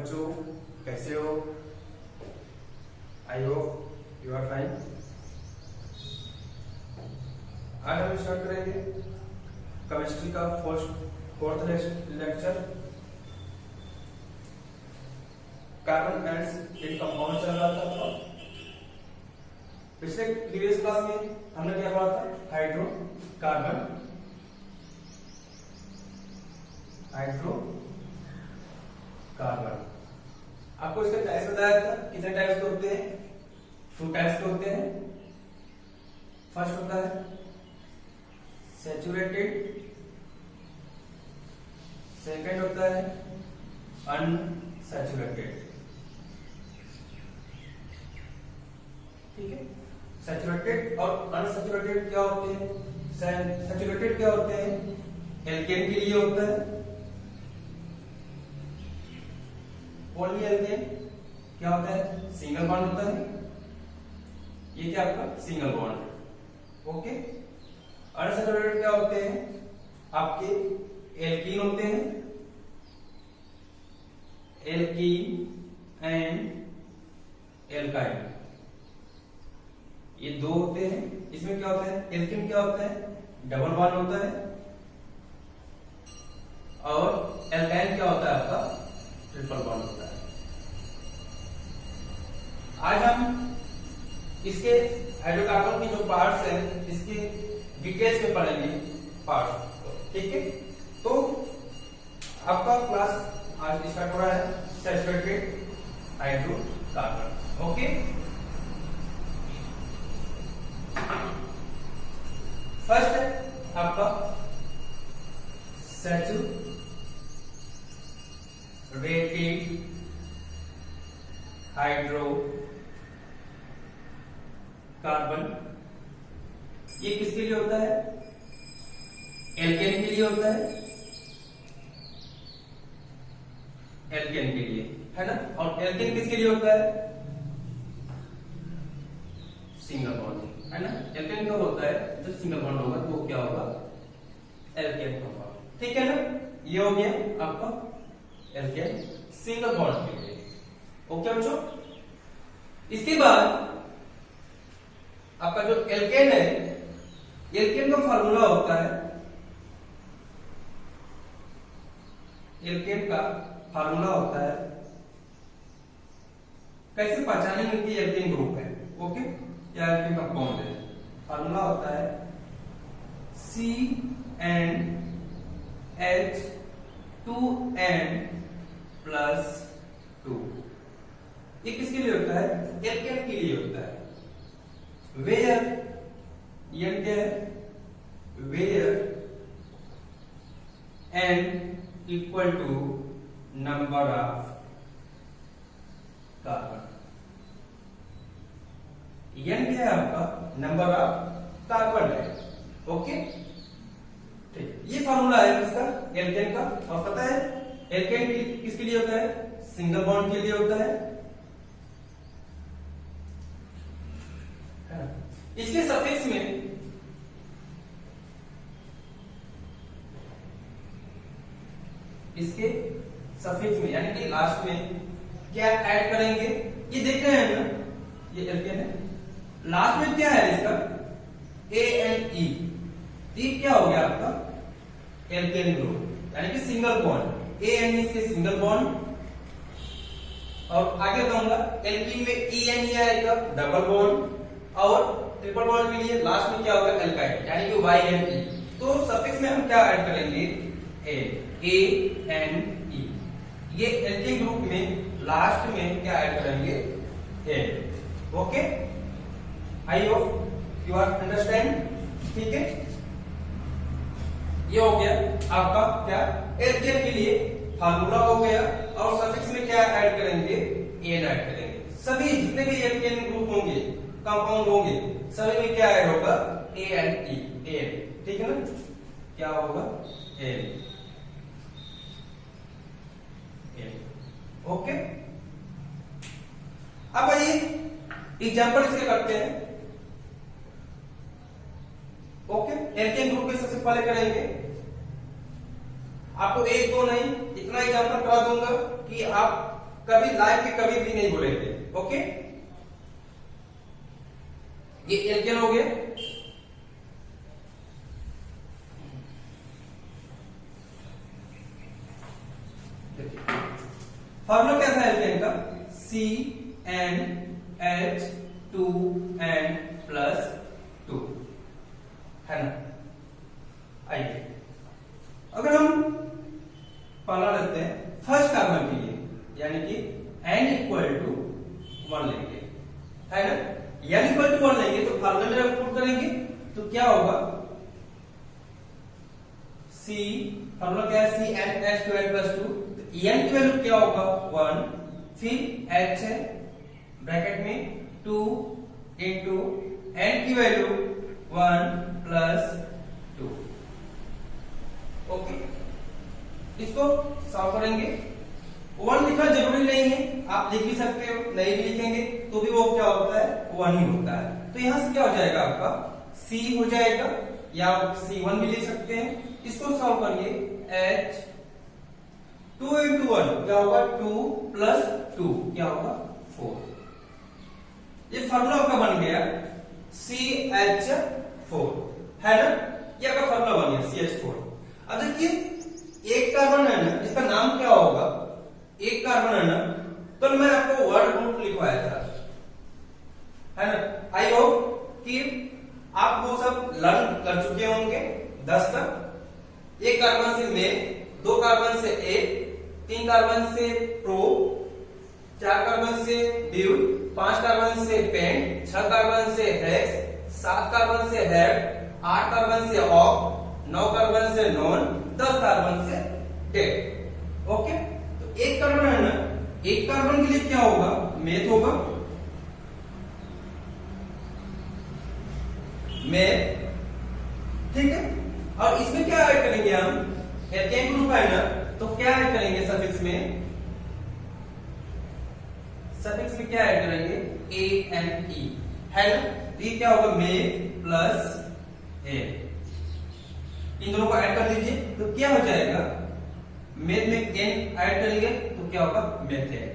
बच्चों, कैसे हो? I hope you are fine. आज हम स्टार्ट करेंगे केमिस्ट्री का fourth lecture. Carbon and it compound चल रहा था। पिछले प्रीवियस क्लास में हमने क्या पढ़ा था? हाइड्रोकार्बन, आपको इसके टाइप्स बताया था। कितने टाइप्स के होते हैं? 2 टाइप्स के होते हैं। फर्स्ट होता है सैचुरेटेड, सेकंड होता है अनसैचुरेटेड। ठीक है, सैचुरेटेड और अनसैचुरेटेड क्या होते हैं? सैचुरेटेड क्या होते हैं? एल्केन के लिए होता है। पॉली एल्केन क्या होता है? सिंगल बॉन्ड होता है। ये क्या आपका सिंगल बॉन्ड। ओके, अनसैचुरेटेड क्या होते हैं? आपके एल्कीन होते हैं, एल्कीन एंड एल्काइन, ये 2 होते हैं। इसमें क्या होता है? एल्कीन क्या होता है? डबल बॉन्ड होता है। और एल्काइन क्या होता है? आपका ट्रिपल बॉन्ड होता है। आज हम इसके हाइड्रोकार्बन के जो पार्ट्स हैं इसके डिटेल्स में पढ़ेंगे पार्ट्स। ठीक है, तो आपका क्लास आज स्टार्ट हो रहा है सैचुरेटेड हाइड्रोकार्बन। ओके, फर्स्ट है आपका सैचुरेटेड हाइड्रोकार्बन। ये किसके लिए होता है? एल्केन के लिए होता है, एल्केन के लिए, है ना। और एल्केन किसके लिए होता है? सिंगल बॉन्ड, है ना। एल्केन कब होता है? जब सिंगल बॉन्ड होगा तो वो क्या होगा? Alkane compound. ठीक है ना, ये हो गया आपका एल्केन सिंगल बॉन्ड के लिए। ओके बच्चों, इसके बाद आपका जो एल्केन है, एल्केन का फार्मूला होता है, एल्केन का फार्मूला होता है, कैसे पहचानेंगे कि एल्केन ग्रुप है? ओके, या एल्केन कंपाउंड है। फार्मूला होता है CnH2n+2। ये किसके लिए होता है? एल्केन के लिए होता है। वेयर ये क्या है? Where n equal to number of carbon. n क्या है आपका? नंबर ऑफ कार्बन है। ओके, ठीक, ये फार्मूला है इसका एल्केन का। और पता है एल्केन किसके लिए होता है? सिंगल बॉन्ड के लिए होता है। इसके सफिक्स में यानी कि लास्ट में क्या ऐड करेंगे? ये देख रहे हैं ना, ये एल्केन है। लास्ट में क्या है इसका? ANE। ये क्या हो गया आपका? एल्केन ग्रुप, यानी कि सिंगल बॉन्ड। ANE से सिंगल बॉन्ड। और आगे बताऊंगा एल्कीन में ENE आएगा, डबल बॉन्ड। और ट्रिपल बॉन्ड के लिए लास्ट में क्या होगा? एल्काइन, यानी कि YNE। तो सफिक्स में हम क्या ऐड करेंगे? ANE। ये एल्कीन ग्रुप में लास्ट में क्या ऐड करेंगे? N। Okay, I hope you are understand. ठीक है, ये हो गया आपका क्या? एल्केन के लिए फार्मूला हो गया। और सफिक्स में क्या ऐड करेंगे? N ऐड करेंगे। सभी जितने भी एल्केन ग्रुप होंगे, कंपाउंड होंगे, सभी में क्या ऐड होगा? ANE। ठीक है ना, क्या होगा? N। ओके, अब आइए एग्जांपल इसके करते हैं। ओके, एल्केन ग्रुप के सबसे पहले करेंगे। आपको 1 2 नहीं, इतना एग्जांपल करा दूंगा कि आप कभी लाइफ में कभी भी नहीं बोलेंगे। ओके, ये एल्केन हो गया। फॉर्मूला क्या था एल्केन का? CnH2n+2 है ना। आइए अगर हम पहला लेते हैं फर्स्ट कार्बन के लिए, यानी कि n = 1 लेंगे, है ना। n = 1 लेंगे तो फार्मूला में पुट करेंगे तो क्या होगा? फॉर्मूला क्या है? CnH2n+2। तो n की वैल्यू क्या होगा? 1, फिर h है ब्रैकेट में 2 इंटू n की वैल्यू 1+2। ओके, इसको सॉल्व करेंगे। 1 लिखना जरूरी नहीं है, आप लिख भी सकते हो, नहीं भी लिखेंगे तो भी वो क्या होता है? 1 ही होता है। तो यहां से क्या हो जाएगा? आपका C हो जाएगा, या C1 भी लिख सकते हैं। इसको सॉल्व करिए। H 2 इंटू 1 क्या होगा? 2 + 2 क्या होगा? 4। ये फार्मूला आपका बन गया CH4, है ना। ये आपका फार्मूला बन गया CH4। अब देखिए एक कार्बन है ना, इसका नाम क्या होगा? एक कार्बन है ना, तो मैं आपको वर्ड रूट लिखवाया था, है ना। आई होप कि आप वो सब लर्न कर चुके होंगे 10 तक। एक कार्बन से मेल, 2 कार्बन से ए, 3 कार्बन से प्रो, 4 कार्बन से ब्यूट, 5 कार्बन से पेंट, 6 कार्बन से हेक्स, 7 कार्बन से हेड, 8 कार्बन से ऑक, 9 कार्बन से नॉन, 10 कार्बन से डेड। ओके, तो एक कार्बन है ना, एक कार्बन के लिए क्या होगा? मेथ होगा, मेथ, ठीक है। और इसमें क्या ऐड करेंगे हम? एल्केन ग्रुप है ना, तो क्या ऐड करेंगे सफिक्स में? सफिक्स में क्या ऐड करेंगे? ANE, है ना। तो ये क्या होगा? मेथ प्लस ए, इन दोनों को ऐड कर दीजिए तो क्या हो जाएगा? मेथ में एन ऐड करेंगे तो क्या होगा? मेथेन।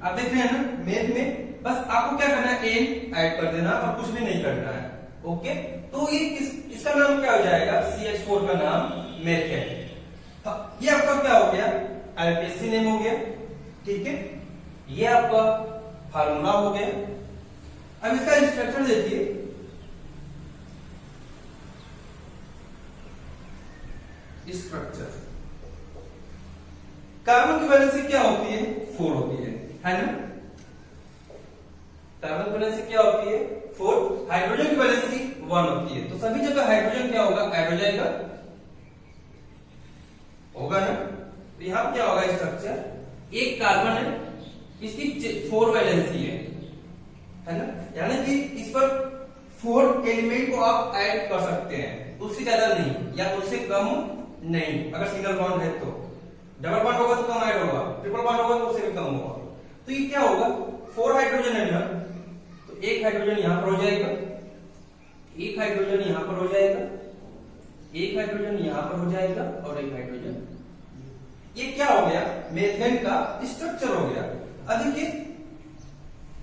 आप देख रहे हैं ना, मेथ में बस आपको क्या करना है? एन ऐड कर देना और कुछ भी नहीं करना है। ओके, तो ये इसका नाम क्या हो जाएगा? CH4 का नाम मेथेन। ये आपका क्या हो गया? आईपीएससी नेम हो गया, ठीक है। ये आपका फार्मूला हो गया। अब इसका इंस्ट्रक्शन देखिए। स्ट्रक्चर, कार्बन की वैलेंसी क्या होती है? 4 होती है ना। कार्बन की वैलेंसी क्या होती है? 4। हाइड्रोजन की वैलेंसी 1 होती है। तो सभी जगह हाइड्रोजन क्या होगा? ऐड हो जाएगा, होगा ना। तो यहां क्या होगा? स्ट्रक्चर, एक कार्बन है, इसकी 4 वैलेंसी है ना। यानी कि इस पर 4 एलिमेंट को आप ऐड कर सकते हैं, उससे ज्यादा नहीं या उससे कम नहीं। अगर सिंगल बॉन्ड है तो, डबल बॉन्ड होगा तो कम ऐड होगा, ट्रिपल बॉन्ड होगा तो उससे भी कम होगा। तो ये क्या होगा? 4 हाइड्रोजन है ना, तो एक हाइड्रोजन यहां पर हो जाएगा, एक हाइड्रोजन यहां पर हो जाएगा, एक हाइड्रोजन यहां पर हो जाएगा और एक हाइड्रोजन। ये क्या हो गया? मेथेन का स्ट्रक्चर हो गया। अब देखिए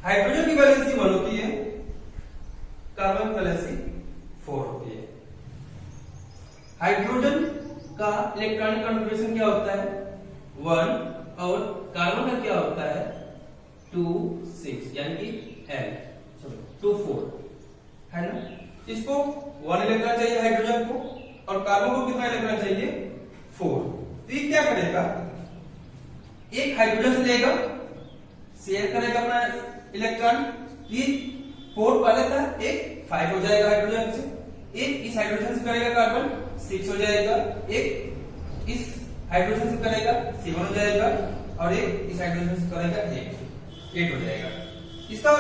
हाइड्रोजन की वैलेंसी 1 होती है, कार्बन की वैलेंसी 4 होती है। हाइड्रोजन का इलेक्ट्रॉनिक कॉन्फ़िगरेशन क्या होता है? 1, और कार्बन का क्या होता है? 2 6, यानी कि 2 4, है ना। इसको 1 इलेक्ट्रॉन चाहिए हाइड्रोजन को, और कार्बन को कितना इलेक्ट्रॉन चाहिए? 4। तो ये क्या करेगा? एक हाइड्रोजन से लेगा, शेयर करेगा अपना इलेक्ट्रॉन। ये 4 पहले था, एक 5 हो जाएगा हाइड्रोजन से, एक इस हाइड्रोजन से करेगा कार्बन 6 हो जाएगा, एक इस हाइड्रोजन से करेगा 7 हो जाएगा, और एक इस हाइड्रोजन से करेगा 8 हो जाएगा। इसका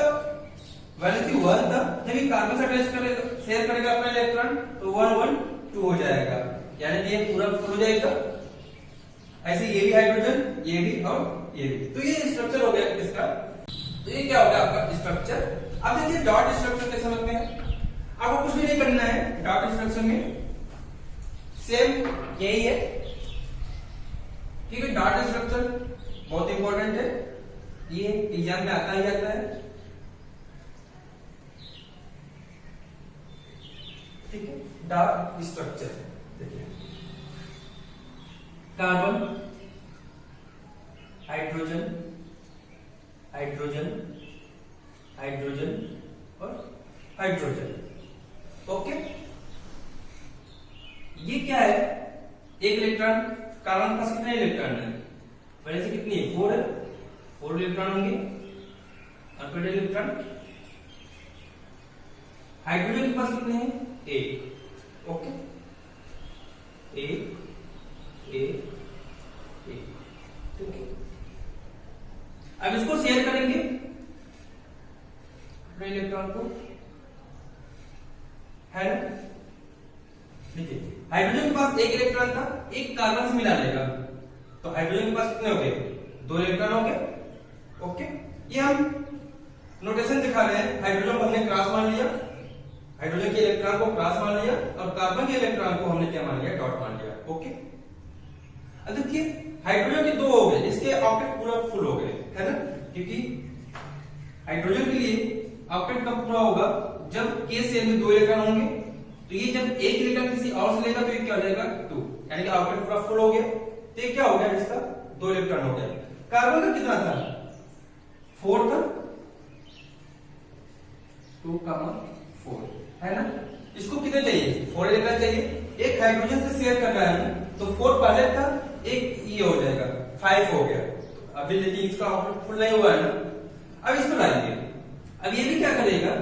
वैलेंसी 1 था, जब ये कार्बन से अटैच करेगा, शेयर करेगा अपना इलेक्ट्रॉन, तो 1 1 2 हो जाएगा, यानी कि ये पूरा फुल हो जाएगा। ऐसे ये भी हाइड्रोजन, ये भी और ये भी। तो ये स्ट्रक्चर हो गया इसका। तो ये क्या हो गया आपका स्ट्रक्चर। अब देखिए डॉट स्ट्रक्चर कैसे समझते हैं। आपको कुछ भी नहीं करना है डॉट स्ट्रक्चर में। सेम यही है। ठीक है, डॉट स्ट्रक्चर बहुत इंपॉर्टेंट है, ये एग्जाम में आता ही आता है। ठीक है, डॉट स्ट्रक्चर देखिए, कार्बन, हाइड्रोजन, हाइड्रोजन, हाइड्रोजन और हाइड्रोजन। ओके, ये क्या है, एक इलेक्ट्रॉन, कार्बन के पास कितने इलेक्ट्रॉन है, पहले से कितनी है, 4 है, 4 इलेक्ट्रॉन होंगे, और फिर इलेक्ट्रॉन। हाइड्रोजन के पास कितने हैं, 1। ओके, 1 1 1। ठीक है, अब इसको शेयर करेंगे अपने इलेक्ट्रॉन को, है ना। देखिए, हाइड्रोजन के पास 1 इलेक्ट्रॉन था, एक कार्बन से मिला लेगा, तो हाइड्रोजन के पास कितने हो गए, 2 इलेक्ट्रॉन हो गए। ओके, ये हम नोटेशन दिखा रहे हैं, हाइड्रोजन को हमने क्रॉस मान लिया, हाइड्रोजन के इलेक्ट्रॉन को क्रॉस मान लिया, और कार्बन के इलेक्ट्रॉन को हमने क्या मान लिया, डॉट मान लिया। ओके, अब देखिए हाइड्रोजन के 2 हो गए, इसके ऑक्टेट पूरा फुल हो गए, है ना, क्योंकि हाइड्रोजन के लिए ऑक्टेट कब पूरा होगा, जब के शेल में 2 इलेक्ट्रॉन होंगे, तो ये जब 1 इलेक्ट्रॉन किसी और से लेगा तो ये क्या हो जाएगा, 2, यानी कि ऑक्टेट पूरा फुल हो गया, तो ये क्या हो गया, इसका 2 इलेक्ट्रॉन हो गया। कार्बन का कितना था, 4 था, 2, 4, है ना। इसको कितने चाहिए, 4 इलेक्ट्रॉन चाहिए, एक हाइड्रोजन से शेयर कर रहा है ना, तो 4 पहले था, एक ये हो जाएगा, 5 हो गया। अभी लेकिन इसका ऑक्टेट फुल नहीं हुआ है ना, अब इसको डालिए, अब ये भी क्या करेगा,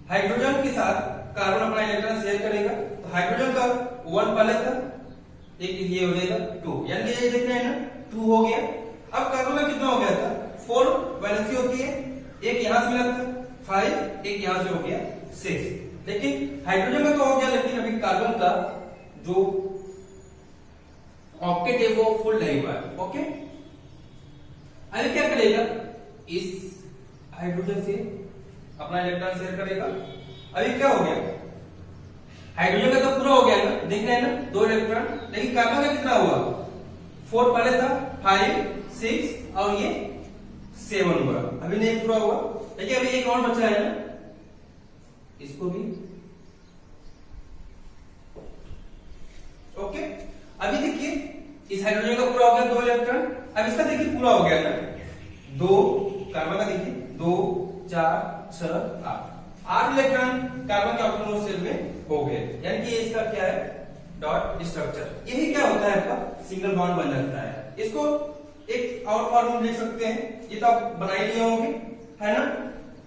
हाइड्रोजन के साथ कार्बन अपना इलेक्ट्रॉन शेयर करेगा, तो हाइड्रोजन का 1 पहले था, एक ये हो जाएगा 2, यानी कि ये देख रहे हैं ना, 2 हो गया। अब कार्बन का कितना हो गया था, 4 वैलेंसी होती है, एक यहां से मिला था 5, एक यहां से हो गया 6, लेकिन हाइड्रोजन का तो हो गया, लेकिन अभी कार्बन का जो ऑक्टेट है वो फुल नहीं हुआ है। ओके, अभी क्या करेगा, इस हाइड्रोजन से अपना इलेक्ट्रॉन शेयर करेगा। अभी क्या हो गया, हाइड्रोजन का तो पूरा हो गया ना, देख रहे हैं ना, 2 इलेक्ट्रॉन, लेकिन कार्बन का कितना हुआ, 4 पहले था, 5 6 और ये 7 हुआ, अभी नहीं पूरा हुआ, लेकिन अभी एक और बचा है ना, इसको भी। ओके, अभी देखिए इस हाइड्रोजन का पूरा हो गया 2 इलेक्ट्रॉन, अब इसका देखिए पूरा हो गया ना, 2, कार्बन का देखिए 2 4 6 8 इलेक्ट्रॉन कार्बन के ऑक्टेनॉल शेल में हो गए, यानी कि इसका क्या है, डॉट स्ट्रक्चर। यही क्या होता है, आपका सिंगल बॉन्ड बन जाता है। इसको एक और फॉर्म लिख सकते हैं, ये तो आप बना ही लिए होंगे, है ना।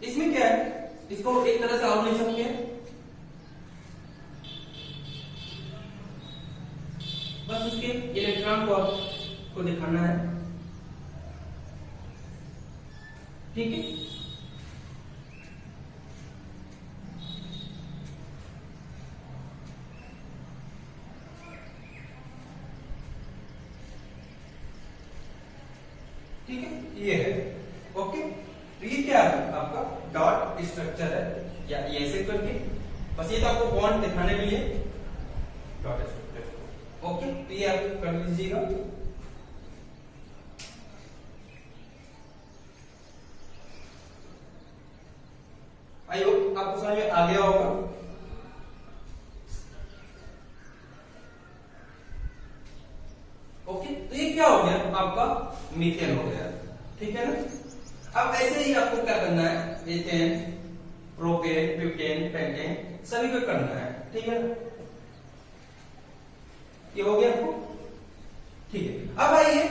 इसमें क्या है, इसको एक तरह से और लिख सकते हैं, बस उसके इलेक्ट्रॉन को आपको दिखाना है। ठीक है, ठीक है, ये है। ओके, तो ये क्या है, आपका डॉट स्ट्रक्चर है, या ये ऐसे करके, बस ये तो आपको बॉन्ड दिखाने के लिए डॉट स्ट्रक्चर। ओके, तो ये आप कर लीजिएगा। आई होप आपको समझ में आ गया होगा। ओके, तो ये क्या हो गया, आपका मीथेन हो गया, ठीक है ना। अब ऐसे ही आपको क्या करना है, एथेन, प्रोपेन, ब्यूटेन, पेंटेन सभी को करना है, ठीक है ना। ये हो गया आपको, ठीक है। अब आइए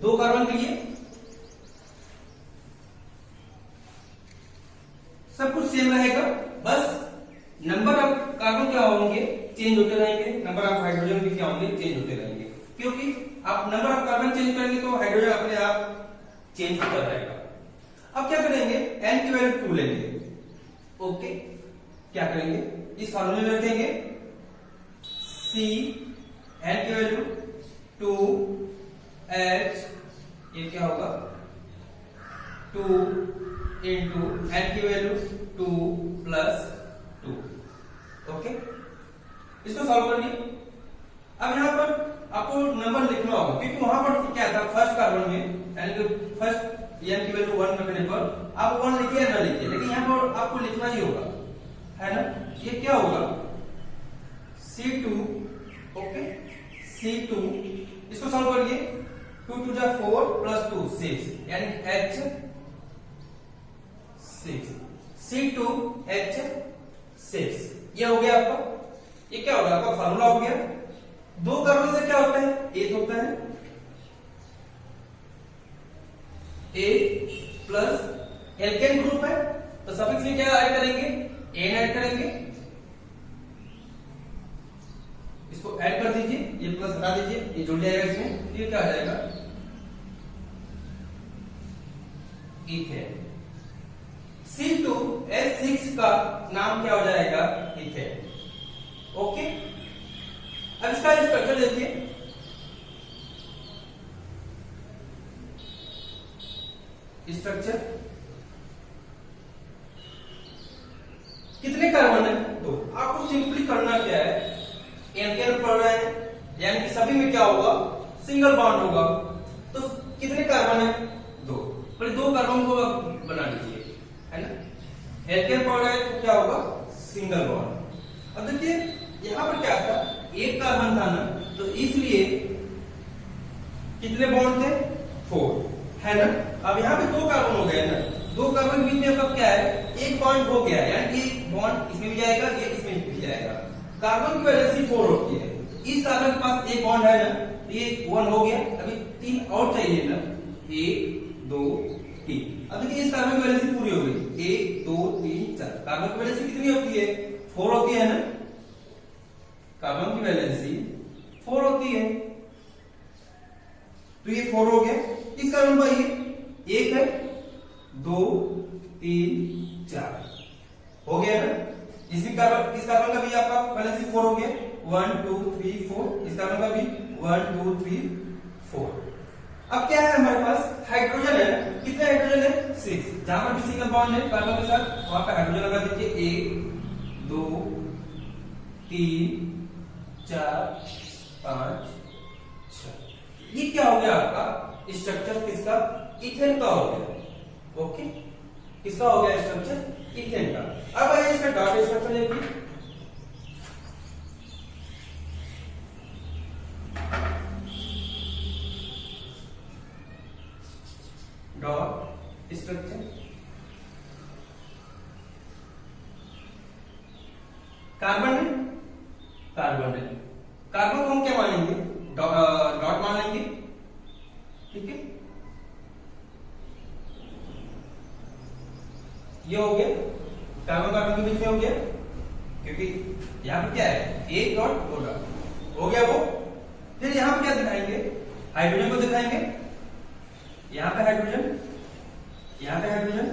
2 कार्बन के लिए सब कुछ सेम रहेगा, बस नंबर ऑफ कार्बन क्या होंगे, चेंज होते रहेंगे, नंबर ऑफ हाइड्रोजन भी क्या होंगे, चेंज होते रहेंगे, क्योंकि आप नंबर ऑफ कार्बन चेंज करेंगे तो हाइड्रोजन अपने आप चेंज होता रहेगा। अब क्या करेंगे, n की वैल्यू 2 लेंगे। ओके, क्या करेंगे, इस फॉर्मूले में रखेंगे C, n की वैल्यू 2 H, ये क्या होगा 2 इंटू n की वैल्यू 2 प्लस 2, इसको सॉल्व कर लिए। अब यहाँ पर आपको नंबर लिखना होगा, क्योंकि वहां पर क्या था फर्स्ट कार्बन में, यानी कि फर्स्ट एन की वैल्यू 1 रखने पर आप 1 लिखिए या ना लिखिए, लेकिन यहाँ पर आपको लिखना ही होगा, है ना। ये क्या होगा C2, ओके C2, इसको सॉल्व करिए। 2 2 जा 4 प्लस 2 6, यानी H6, C2H6, ये हो गया आपका। ये क्या होगा आपका फार्मूला हो गया। दो कार्बन से क्या होता है, एक होता है A प्लस एल्केन ग्रुप है, तो सफिक्स में क्या ऐड करेंगे, एन ऐड करेंगे। इसको ऐड कर दीजिए, ये प्लस हटा दीजिए, ये जुड़ जाएगा इसमें, ये क्या आ जाएगा इथेन। C2H6 का नाम क्या हो जाएगा, इथेन। ओके, अब इसका स्ट्रक्चर देखिए। स्ट्रक्चर कितने कार्बन है, तो आपको सिंपली करना क्या है, एल्केन पढ़ रहे हैं, यानी कि सभी में क्या होगा, सिंगल बॉन्ड होगा। तो कितने कार्बन है, 2, पर 2 कार्बन को बना लीजिए, है ना। एल्केन पढ़ रहे हैं तो क्या होगा, सिंगल बॉन्ड। अब देखिए यहां पर क्या था, एक कार्बन था ना, तो इसलिए कितने बॉन्ड थे, 4, है ना। अब यहाँ पे 2 कार्बन हो गए ना, 2 कार्बन बीच में अब क्या है, एक बॉन्ड हो गया, यानी कि बॉन्ड इसमें भी जाएगा, ये इसमें भी जाएगा। कार्बन की वैलेंसी 4 होती है, इस कार्बन के पास एक बॉन्ड है ना, ये 1 हो गया, अभी 3 और चाहिए ना, 1 2 3। अब देखिए इस कार्बन की वैलेंसी पूरी हो गई, 1 2 3 4। कार्बन की वैलेंसी कितनी होती है, 4 होती है ना, कार्बन की वैलेंसी 4 होती है, तो ये 4 हो गया। इस कार्बन का ये 1 है, 2 3 4 हो गया ना। इस कार्बन का भी आपका वैलेंसी 4 हो गया, 1 2 3 4। इस कार्बन का भी 1 2 3 4। अब क्या है हमारे पास, हाइड्रोजन है, कितने हाइड्रोजन है, 6। जहां पर भी सिंगल बॉन्ड है कार्बन के साथ, वहां पे हाइड्रोजन लगा दीजिए, 1 2 3 4 5 6। ये क्या हो गया आपका स्ट्रक्चर, किसका, इथेन का हो गया। ओके, किसका हो गया स्ट्रक्चर, इथेन का। अब आइए इसका डॉट स्ट्रक्चर देखिए। डॉट स्ट्रक्चर, कार्बन है, कार्बन है, कार्बन को हम क्या मानेंगे, डॉट मान लेंगे, ठीक है। ये हो गया, कार्बन कार्बन के बीच में हो गया, क्योंकि यहां पर क्या है, एक डॉट 2 डॉट हो गया वो। फिर यहां पर क्या दिखाएंगे, हाइड्रोजन को दिखाएंगे, यहां पे हाइड्रोजन, यहां पे हाइड्रोजन,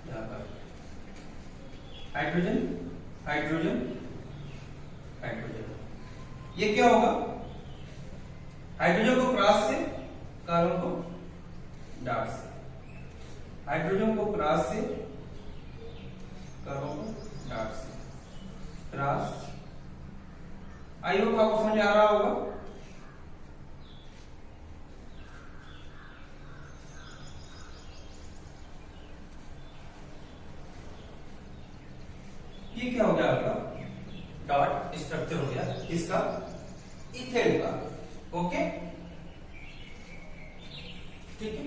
यहां पर हाइड्रोजन हाइड्रोजन हाइड्रोजन। ये क्या होगा, हाइड्रोजन को क्रॉस से, कार्बन को डॉट से, हाइड्रोजन को क्रॉस से, कार्बन को डॉट से, क्रॉस। आई होप आपको समझ आ रहा होगा। ये क्या हो गया आपका, डॉट स्ट्रक्चर हो गया इसका, इथेन का। ओके, ठीक है,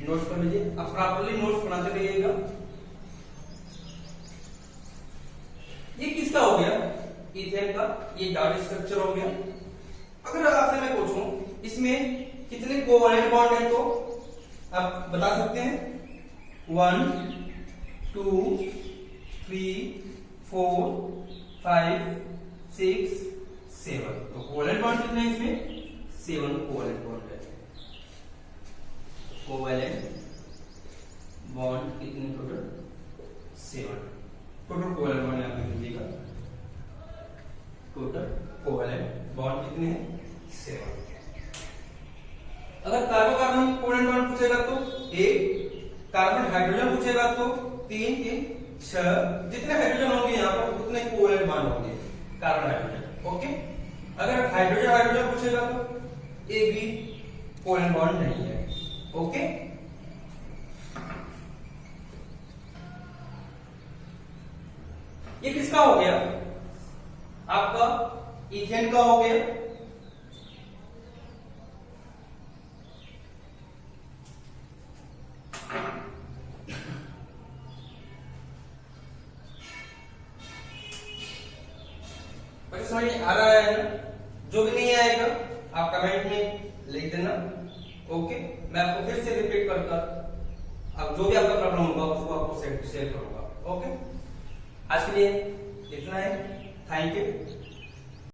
नोट्स कर लीजिए, आप प्रॉपर्ली नोट्स बनाते रहिएगा। ये किसका हो गया, इथेन का, ये डॉट स्ट्रक्चर हो गया। अगर आपसे मैं पूछूं इसमें कितने कोवैलेंट बॉन्ड है, तो आप बता सकते हैं, 1 2 3 4 5 6 7। तो कोवैलेंट बॉन्ड कितने हैं इसमें, 7 कोवैलेंट बॉन्ड है। कोवैलेंट बॉन्ड कितने टोटल, 7 टोटल कोवैलेंट बॉन्ड यहां पे लीजिएगा। टोटल कोवैलेंट बॉन्ड कितने हैं, 7। अगर कार्बन कार्बन कोवैलेंट बॉन्ड पूछेगा तो 1, कार्बन हाइड्रोजन पूछेगा तो 3 3 6 जितने हाइड्रोजन होंगे यहाँ पर उतने कोवेलेंट बॉन्ड होंगे कार्बन हाइड्रोजन। ओके, अगर हाइड्रोजन हाइड्रोजन पूछेगा तो एक भी कोवेलेंट बॉन्ड नहीं है। ओके, ये किसका हो गया? आपका इथेन का हो गया। समझ आ रहा है ना? जो भी नहीं आएगा आप कमेंट में लिख देना। ओके, मैं आपको फिर से रिपीट करता, अब जो भी आपका प्रॉब्लम होगा उसको आपको शेयर करूंगा। ओके, आज के लिए इतना है। Thank you.